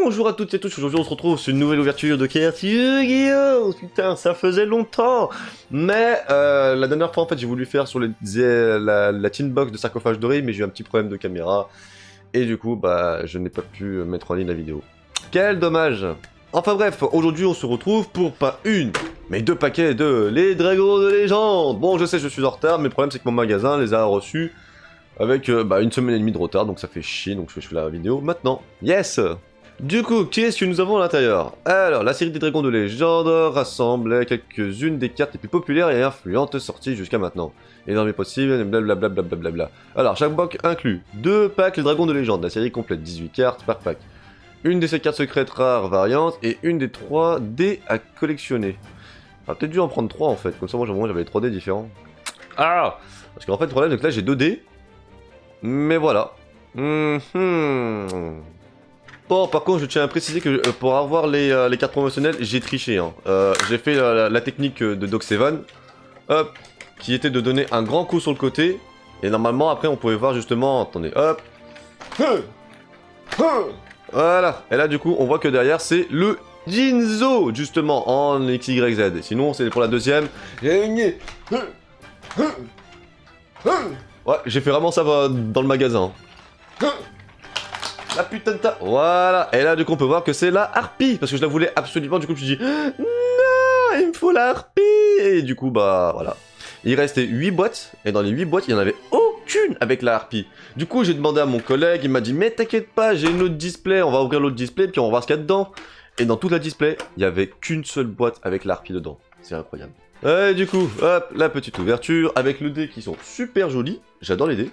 Bonjour à toutes et tous, aujourd'hui on se retrouve sur une nouvelle ouverture de carte Yu-Gi-Oh! Putain, ça faisait longtemps. Mais la dernière fois en fait j'ai voulu faire sur la tin box de sarcophage doré, mais j'ai eu un petit problème de caméra. Et du coup, bah je n'ai pas pu mettre en ligne la vidéo. Quel dommage. Enfin bref, aujourd'hui on se retrouve pour pas une, mais deux paquets de les dragons de légende. Bon, je sais, je suis en retard, mais le problème c'est que mon magasin les a reçus avec une semaine et demie de retard, donc ça fait chier, donc je fais la vidéo maintenant. Yes! Du coup, qu'est-ce que nous avons à l'intérieur? Alors, la série des dragons de légende rassemble quelques-unes des cartes les plus populaires et influentes sorties jusqu'à maintenant. Énorme possible, blablabla. Blablabla. Alors, chaque box inclut 2 packs les dragons de légende, la série complète 18 cartes par pack. Une de ces cartes secrètes rares variantes et une des 3 dés à collectionner. J'aurais peut-être dû en prendre 3 en fait, comme ça moi j'avais les 3 dés différents. Ah! Parce qu'en fait le problème c'est que là j'ai 2 dés. Mais voilà. Bon, par contre, je tiens à préciser que pour avoir les cartes promotionnelles, j'ai triché. Hein. J'ai fait la technique de Doc Seven, hop, qui était de donner un grand coup sur le côté. Et normalement, après, on pouvait voir justement, attendez, hop. Voilà. Et là, du coup, on voit que derrière, c'est le Jinzo, justement, en XYZ. Sinon, c'est pour la deuxième. Ouais, j'ai fait vraiment ça dans le magasin. La putain de ta... Voilà. Et là, du coup, on peut voir que c'est la harpie. Parce que je la voulais absolument. Du coup, je me suis dit... Non, il me faut la harpie. Et du coup, bah, voilà. Il restait 8 boîtes. Et dans les 8 boîtes, il n'y en avait aucune avec la harpie. Du coup, j'ai demandé à mon collègue. Il m'a dit, mais t'inquiète pas, j'ai une autre display. On va ouvrir l'autre display, puis on va voir ce qu'il y a dedans. Et dans toute la display, il n'y avait qu'une seule boîte avec la harpie dedans. C'est incroyable. Et du coup, hop, la petite ouverture avec le dé qui sont super jolis. J'adore les dés.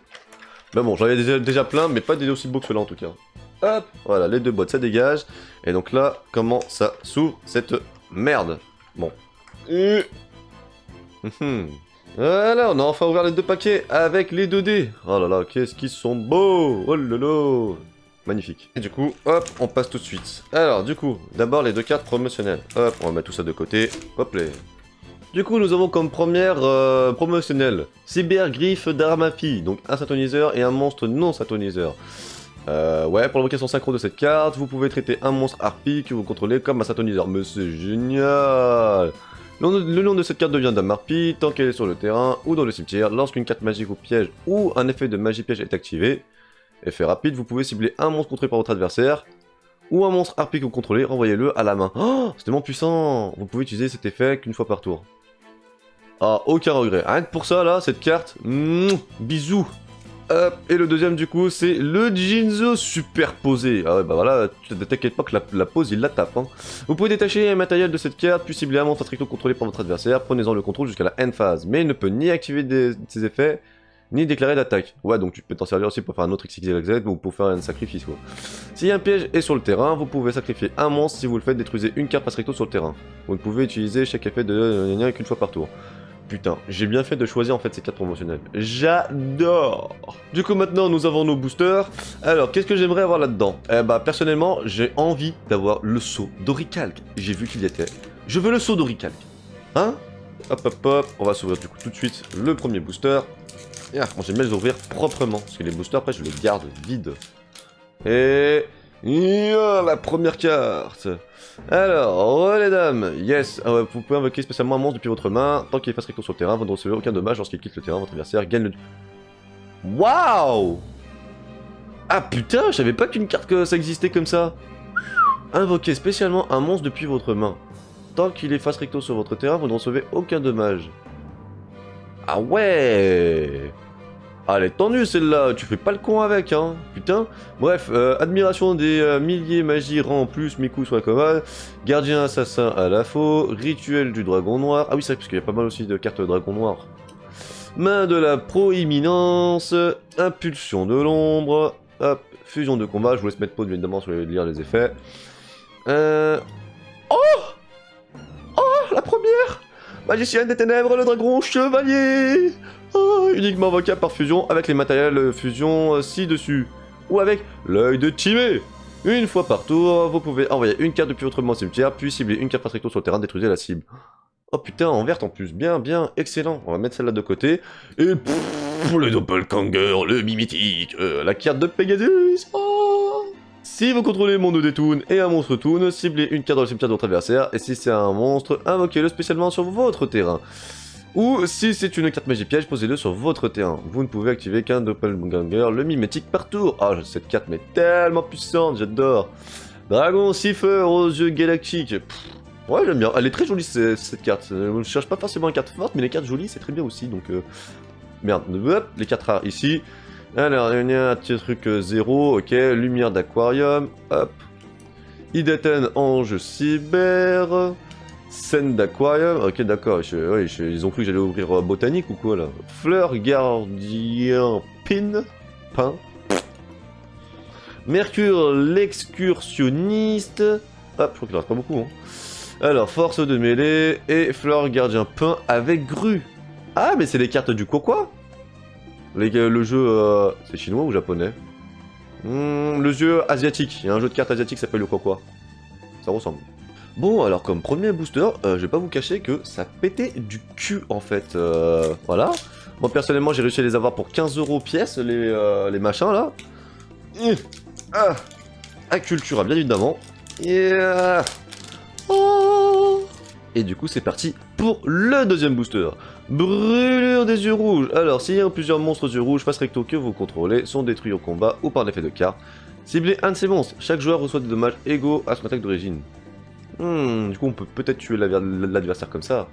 Mais bon, j'en avais déjà plein, mais pas des dés aussi beaux que ceux-là en tout cas. Hop, voilà, les 2 boîtes, ça dégage. Et donc là, comment ça s'ouvre cette merde? Bon. Voilà, on a enfin ouvert les 2 paquets avec les 2 dés. Oh là là, qu'est-ce qu'ils sont beaux! Oh lolo! Magnifique. Et du coup, hop, on passe tout de suite. Alors, du coup, d'abord les 2 cartes promotionnelles. Hop, on va mettre tout ça de côté. Hop là. Du coup, nous avons comme première promotionnelle Cybergriffe d'Armafi, donc un syntoniseur et un monstre non syntoniseur. Ouais, pour l'invocation synchro de cette carte, vous pouvez traiter un monstre harpie que vous contrôlez comme un syntoniseur. Mais c'est génial! Le nom de cette carte devient Dame Harpie tant qu'elle est sur le terrain ou dans le cimetière. Lorsqu'une carte magique ou piège ou un effet de magie piège est activé, effet rapide, vous pouvez cibler un monstre contrôlé par votre adversaire ou un monstre harpie que vous contrôlez, renvoyez-le à la main. Oh, c'est tellement puissant! Vous pouvez utiliser cet effet qu'une fois par tour. Ah, aucun regret. Rien que pour ça, là, cette carte, bisous. Hop, et le deuxième, du coup, c'est le Jinzo superposé. Ah ouais, bah voilà, t'inquiète pas que la pose, il la tape. Hein. Vous pouvez détacher un matériel de cette carte, puis cibler un monstre stricto contrôlé par votre adversaire. Prenez-en le contrôle jusqu'à la end phase. Mais il ne peut ni activer ses effets, ni déclarer d'attaque. Ouais, donc tu peux t'en servir aussi pour faire un autre XYZ ou pour faire un sacrifice, quoi. Si un piège est sur le terrain, vous pouvez sacrifier un monstre. Si vous le faites, détruisez une carte stricto sur le terrain. Vous ne pouvez utiliser chaque effet de qu'une fois par tour. Putain, j'ai bien fait de choisir en fait ces cartes promotionnelles. J'adore! Du coup maintenant nous avons nos boosters. Alors qu'est-ce que j'aimerais avoir là-dedans? Eh bah personnellement j'ai envie d'avoir le saut d'Orichalque. J'ai vu qu'il y était. Je veux le saut d'Orichalque. Hein? Hop hop hop, on va s'ouvrir du coup tout de suite le premier booster. Et moi j'aime bien les ouvrir proprement. Parce que les boosters après je les garde vides. Et... la première carte. Alors, oh les dames, yes, vous pouvez invoquer spécialement un monstre depuis votre main, tant qu'il est face recto sur le terrain, vous ne recevez aucun dommage lorsqu'il quitte le terrain, votre adversaire gagne le... Waouh! Ah putain, je savais pas qu'une carte que ça existait comme ça. Invoquez spécialement un monstre depuis votre main. Tant qu'il est face recto sur votre terrain, vous ne recevez aucun dommage. Ah ouais! Ah, elle est tendue celle-là, tu fais pas le con avec, hein, putain. Bref, admiration des milliers magie rang plus, Miku soit commode, gardien assassin à la faux, rituel du dragon noir. Ah oui, c'est vrai, parce qu'il y a pas mal aussi de cartes dragon noir. Main de la proéminence, impulsion de l'ombre, hop, fusion de combat, je vous laisse mettre pause évidemment sur lire les effets. Oh! Oh, la première! Magicien des ténèbres, le dragon chevalier! Oh, uniquement invocable par fusion avec les matériels fusion ci-dessus. Ou avec l'œil de Timé. Une fois par tour, vous pouvez envoyer une carte depuis votre main au cimetière, puis cibler une carte recto sur le terrain, détruisez la cible. Oh putain, en verte en plus, bien, excellent. On va mettre celle-là de côté. Et le doppelganger, le mimétique, la carte de Pegasus. Oh, Si vous contrôlez mon 2D Toon et un monstre Toon, ciblez une carte dans le cimetière de votre adversaire, et si c'est un monstre, invoquez-le spécialement sur votre terrain. Ou si c'est une carte magie piège, posez-le sur votre terrain. Vous ne pouvez activer qu'un doppelganger, le mimétique par tour. Ah, cette carte m'est tellement puissante, j'adore. Dragon Cipher aux yeux galactiques. Ouais, j'aime bien. Elle est très jolie cette carte. Je ne cherche pas forcément une carte forte, mais les cartes jolies, c'est très bien aussi. Donc, merde. Hop, les cartes rares ici. Alors, il y a un petit truc 0. Ok, lumière d'aquarium. Hop. Ideten ange cyber. Scène d'aquarium. Ok, d'accord. Ils ont cru que j'allais ouvrir botanique ou quoi là. Fleur gardien pin. Pain. Mercure l'excursionniste. Hop, je crois qu'il en reste pas beaucoup. Hein. Alors, force de mêlée et fleur gardien pain avec grue. Ah, mais c'est les cartes du Kokwa. Le jeu, c'est chinois ou japonais? Le jeu asiatique. Il y a un jeu de cartes asiatique qui s'appelle le Kokwa. Ça ressemble. Bon, alors comme premier booster, je vais pas vous cacher que ça pétait du cul en fait. Voilà. Moi personnellement, j'ai réussi à les avoir pour 15 € pièce, les machins là. Accultura, bien évidemment. Et du coup, c'est parti pour le deuxième booster. Brûlure des yeux rouges. Alors, s'il y a plusieurs monstres aux yeux rouges face recto que vous contrôlez sont détruits au combat ou par l'effet de carte, ciblez un de ces monstres. Chaque joueur reçoit des dommages égaux à son attaque d'origine. Du coup, on peut peut-être tuer l'adversaire comme ça.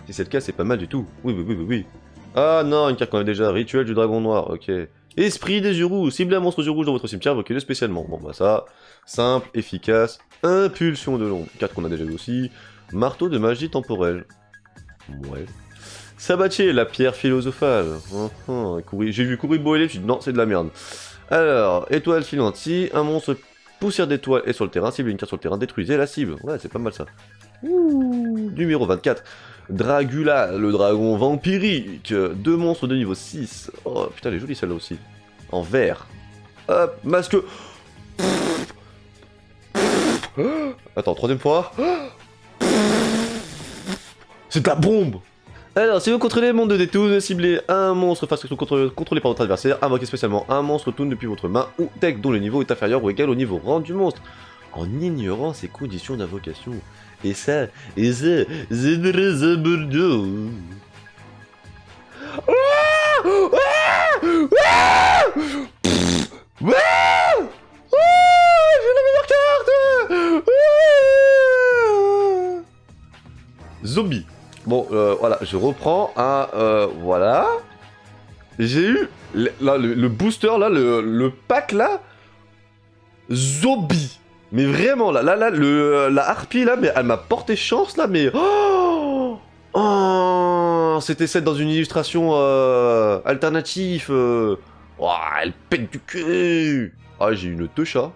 Si c'est le cas, c'est pas mal du tout. Oui. Ah non, une carte qu'on a déjà. Rituel du dragon noir, ok. Esprit des yeux rouges. Ciblez un monstre aux yeux rouges dans votre cimetière, invoquez-le spécialement. Bon, bah ça, simple, efficace. Impulsion de l'ombre, carte qu'on a déjà vu aussi. Marteau de magie temporelle. Ouais. Sabatier, la pierre philosophale. J'ai vu Kuribo et je dit non, c'est de la merde. Alors, étoile filante. Si un monstre poussière d'étoile est sur le terrain, cible une carte sur le terrain, détruisez la cible. Ouais, c'est pas mal ça. Numéro 24. Dragula, le dragon vampirique. 2 monstres de niveau 6. Oh putain, elle est jolie celle-là aussi. En vert. Hop, masque. Attends, troisième fois. C'est de la bombe. Alors, si vous contrôlez le monde de Toon, ciblez un monstre face contrôlé par votre adversaire, invoquez spécialement un monstre Toon depuis votre main ou deck dont le niveau est inférieur ou égal au niveau rang du monstre, en ignorant ses conditions d'invocation. Et ça, c'est très important. J'ai la meilleure carte. Zombie. Bon, voilà, je reprends un... voilà. J'ai eu... Là, le booster, là, le pack, là... Zombie. Mais vraiment, là, la harpie, là, mais elle m'a porté chance, là, mais... Oh, c'était celle dans une illustration alternative. Elle pète du cul. Ah, j'ai une techa.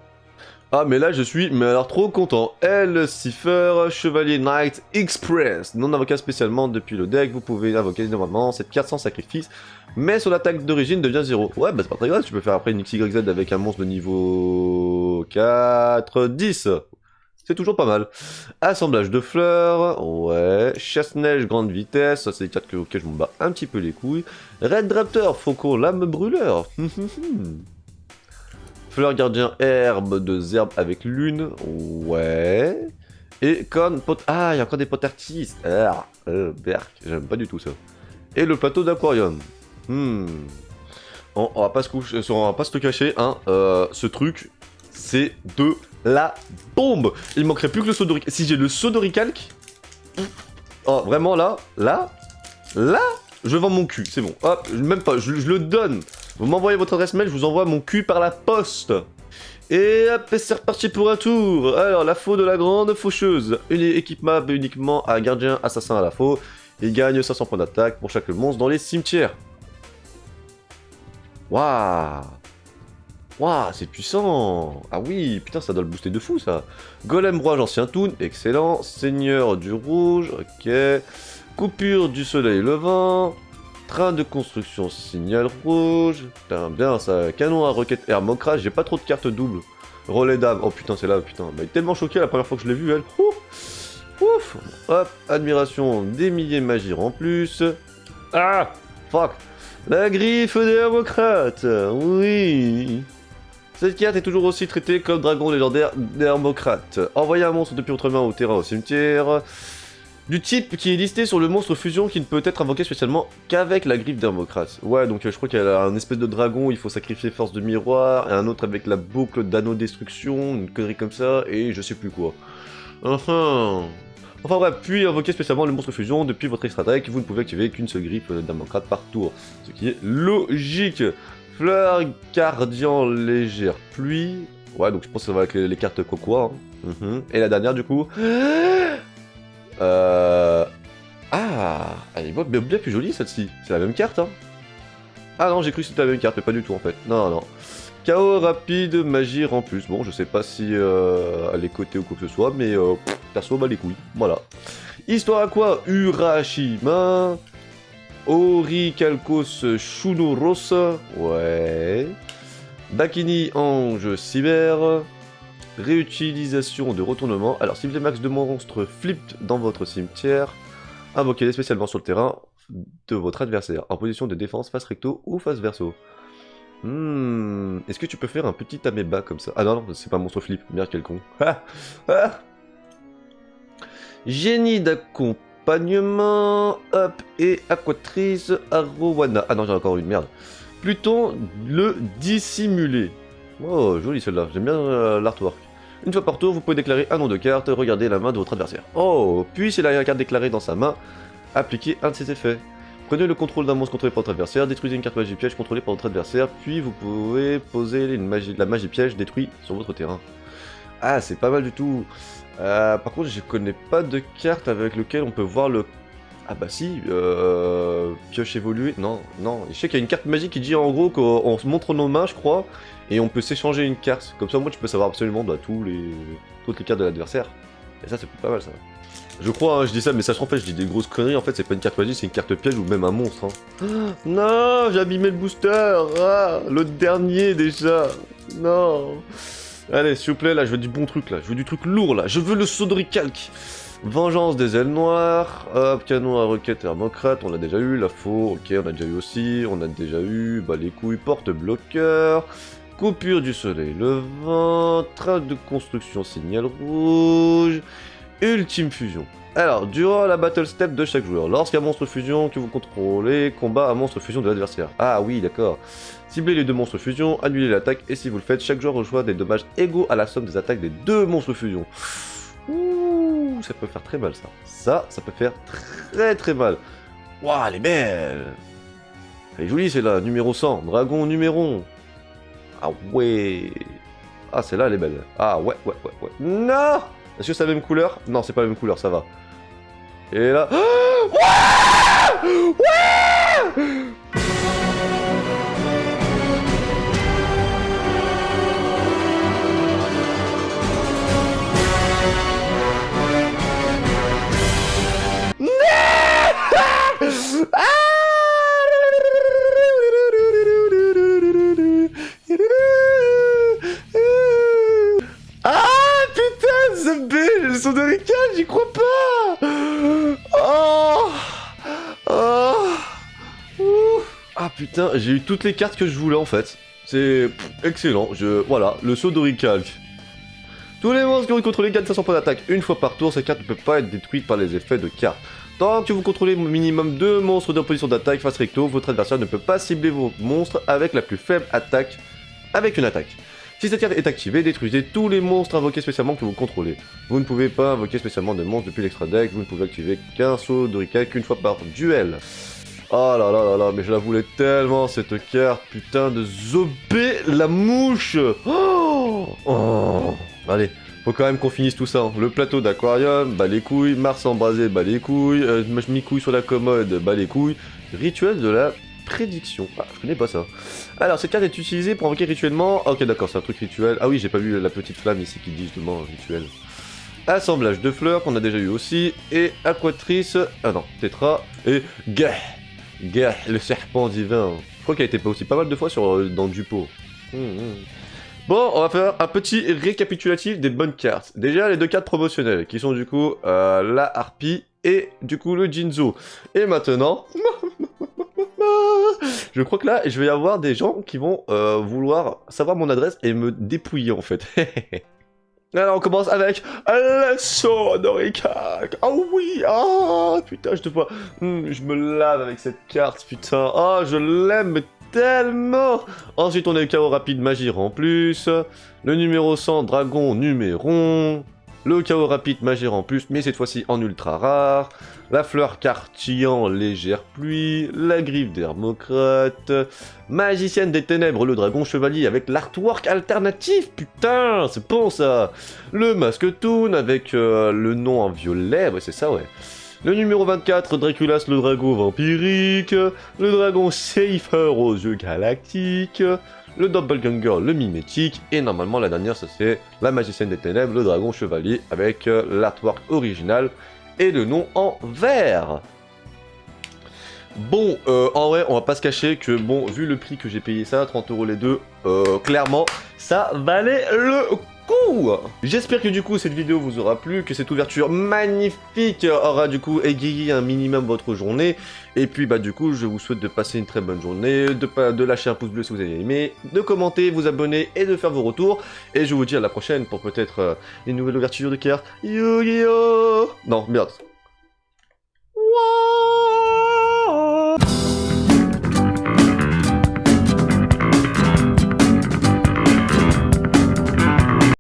Ah, mais là, je suis, mais alors, trop content. El Cipher, Chevalier Knight Express. Non avocat spécialement depuis le deck, vous pouvez invoquer normalement cette carte sans sacrifice, mais son attaque d'origine devient 0. Ouais, bah c'est pas très grave, tu peux faire après une XYZ avec un monstre de niveau 4, 10. C'est toujours pas mal. Assemblage de fleurs, ouais. Chasse-neige, grande vitesse, ça c'est des cartes auxquelles je m'en bats un petit peu les couilles. Red Raptor, faucon, lame brûleur. Fleur gardien, herbe de zerbe avec lune, ouais. Et corne, pot... Ah, il y a encore des potes artistes. Berk, j'aime pas du tout ça. Et le plateau d'aquarium. On va pas se le cacher, hein. Ce truc, c'est de la bombe. Il manquerait plus que le saut d'oricalque. Si j'ai le saut d'oricalque... Oh, vraiment, là, je vends mon cul, c'est bon. Hop, même pas, je le donne. Vous m'envoyez votre adresse mail, je vous envoie mon cul par la poste. Et hop, c'est reparti pour un tour. Alors, la faux de la grande faucheuse. Une équipement uniquement à gardien assassin à la faux. Il gagne 500 points d'attaque pour chaque monstre dans les cimetières. Waouh. Waouh, c'est puissant. Ah oui, putain, ça doit le booster de fou, ça. Golem rouge ancien toon, excellent. Seigneur du rouge, ok. Coupure du soleil levant. Train de construction signal rouge. Putain, bien ça. Canon à roquette hermocrate. J'ai pas trop de cartes doubles. Relais d'âme. Oh putain, c'est là, putain. Elle m'a tellement choqué la première fois que je l'ai vue, elle. Ouf. Hop. Admiration des milliers magie en plus. Ah. Fuck. La griffe des hermocrates. Oui. Cette carte est toujours aussi traitée comme dragon légendaire Dermocrate. Envoyez un monstre depuis votre main au terrain au cimetière. Du type qui est listé sur le monstre fusion qui ne peut être invoqué spécialement qu'avec la griffe Dermocrate. Ouais, donc je crois qu'il y a un espèce de dragon, il faut sacrifier force de miroir, et un autre avec la boucle d'anneau destruction, une connerie comme ça, et je sais plus quoi. Enfin bref, puis invoquer spécialement le monstre fusion depuis votre extra deck, vous ne pouvez activer qu'une seule griffe Dermocrate par tour. Ce qui est logique. Fleur Guardian légère pluie. Ouais, donc je pense que ça va avec les cartes Cocoa. Hein. Et la dernière du coup. Ah, elle est bien plus jolie celle-ci. C'est la même carte, hein. Ah non, j'ai cru que c'était la même carte, mais pas du tout en fait. Non. Chaos rapide, magie en plus. Bon, je sais pas si elle est cotée ou quoi que ce soit, mais perso, bah les couilles. Voilà. Histoire à quoi Urashima. Orichalcos Shunoros. Ouais. Bakini Ange Cyber. Réutilisation de retournement. Alors, si vous avez max de monstres flipped dans votre cimetière, invoquez-les spécialement sur le terrain de votre adversaire, en position de défense face recto ou face verso. Est-ce que tu peux faire un petit améba comme ça? Ah non, c'est pas un monstre flip. Merde, quel con. Génie d'accompagnement. Hop, et Aquatrice Arowana. Ah non, j'en ai encore une, merde. Pluton le dissimulé. Oh, jolie celle-là. J'aime bien l'artwork. Une fois par tour, vous pouvez déclarer un nom de carte, regardez la main de votre adversaire. Oh, puis s'il a une carte déclarée dans sa main, appliquez un de ses effets. Prenez le contrôle d'un monstre contrôlé par votre adversaire, détruisez une carte magie piège contrôlée par votre adversaire, puis vous pouvez poser la magie piège détruite sur votre terrain. Ah, c'est pas mal du tout. Par contre, je connais pas de carte avec lequel on peut voir le... Ah bah si, pioche évoluée, non, je sais qu'il y a une carte magique qui dit en gros qu'on se montre nos mains, je crois, et on peut s'échanger une carte, comme ça moi tu peux savoir absolument toutes les cartes de l'adversaire, et ça c'est pas mal ça. Je crois, hein, je dis ça, mais ça en fait je dis des grosses conneries, en fait c'est pas une carte magique, c'est une carte piège ou même un monstre. Hein. Non, j'ai abîmé le booster, le dernier déjà, non. Allez, s'il vous plaît, là je veux du bon truc là, je veux du truc lourd là, je veux le saut de recalque. Vengeance des ailes noires, hop, canon à roquette thermocrate, on l'a déjà eu, la faux, ok, on a déjà eu aussi, on a déjà eu, bah les couilles, porte-bloqueur, coupure du soleil levant, train de construction signal rouge, ultime fusion. Alors, durant la battle step de chaque joueur, lorsqu'un monstre fusion que vous contrôlez combat un monstre fusion de l'adversaire. Ah oui, d'accord. Ciblez les deux monstres fusion, annulez l'attaque, et si vous le faites, chaque joueur reçoit des dommages égaux à la somme des attaques des deux monstres fusion. Ouh, ça peut faire très mal ça. Ça peut faire très mal. Waouh, elle est belle. Elle est jolie celle-là, numéro 100, dragon numéro. Ah ouais. Ah celle-là elle est belle. Ah ouais. Non. Est-ce que c'est la même couleur? Non, c'est pas la même couleur, ça va. Et là... Ouais. Ah putain, Zambé, le son de Ricard, j'y crois pas. Ah putain, j'ai eu toutes les cartes que je voulais en fait. C'est excellent, voilà, le saut d'Oricalque. Tous les monstres que vous contrôlez gagnent 500 points d'attaque. Une fois par tour, cette carte ne peut pas être détruite par les effets de cartes. Tant que vous contrôlez minimum 2 monstres d'opposition d'attaque face recto, votre adversaire ne peut pas cibler vos monstres avec la plus faible attaque avec une attaque. Si cette carte est activée, détruisez tous les monstres invoqués spécialement que vous contrôlez. Vous ne pouvez pas invoquer spécialement de monstres depuis l'extra deck, vous ne pouvez activer qu'un saut d'Oricalque qu'une fois par duel. Oh là là, mais je la voulais tellement cette carte, putain de Zobé la mouche. Allez, faut quand même qu'on finisse tout ça. Hein. Le plateau d'aquarium, bah les couilles. Mars embrasé, bah les couilles. Mi-couille sur la commode, bah les couilles. Rituel de la prédiction. Ah, je connais pas ça. Alors, cette carte est utilisée pour invoquer rituellement. Ok, d'accord, c'est un truc rituel. Ah oui, j'ai pas vu la petite flamme ici qui dit justement rituel. Assemblage de fleurs qu'on a déjà eu aussi. Et Aquatrice. Ah non, Tétra. Et Gah, le serpent divin. Je crois qu'il a été aussi pas mal de fois dans Dupo. Bon, on va faire un petit récapitulatif des bonnes cartes. Déjà, les deux cartes promotionnelles, qui sont du coup la harpie et du coup le Jinzo. Et maintenant... Je crois que là, je vais avoir des gens qui vont vouloir savoir mon adresse et me dépouiller en fait. Alors on commence avec le Sonorica. Oh oui, oh putain, je te vois. Je me lave avec cette carte, putain. Oh, je l'aime tellement. Ensuite, on a le chaos rapide Magir en plus. Le numéro 100, Dragon numéron. Le chaos rapide Magir en plus, mais cette fois-ci en ultra rare. La fleur Cartillan, légère pluie. La griffe d'Hermocrate. Magicienne des ténèbres, le dragon chevalier avec l'artwork alternatif. Putain, c'est bon ça. Le masque Toon avec le nom en violet, ouais c'est ça ouais. Le numéro 24, Draculas le dragon vampirique, le dragon Seifer aux yeux galactiques, le Doppelganger le mimétique, et normalement la dernière ça c'est la magicienne des ténèbres, le dragon chevalier avec l'artwork original et le nom en vert. Bon, en vrai, on va pas se cacher que, bon, vu le prix que j'ai payé ça, 30 € les deux, clairement, ça valait le coup. J'espère que du coup, cette vidéo vous aura plu, que cette ouverture magnifique aura du coup égayé un minimum votre journée. Et puis, bah du coup, je vous souhaite de passer une très bonne journée, de lâcher un pouce bleu si vous avez aimé, de commenter, vous abonner et de faire vos retours. Et je vous dis à la prochaine pour peut-être une nouvelle ouverture de cartes Yu-Gi-Oh! Non, merde.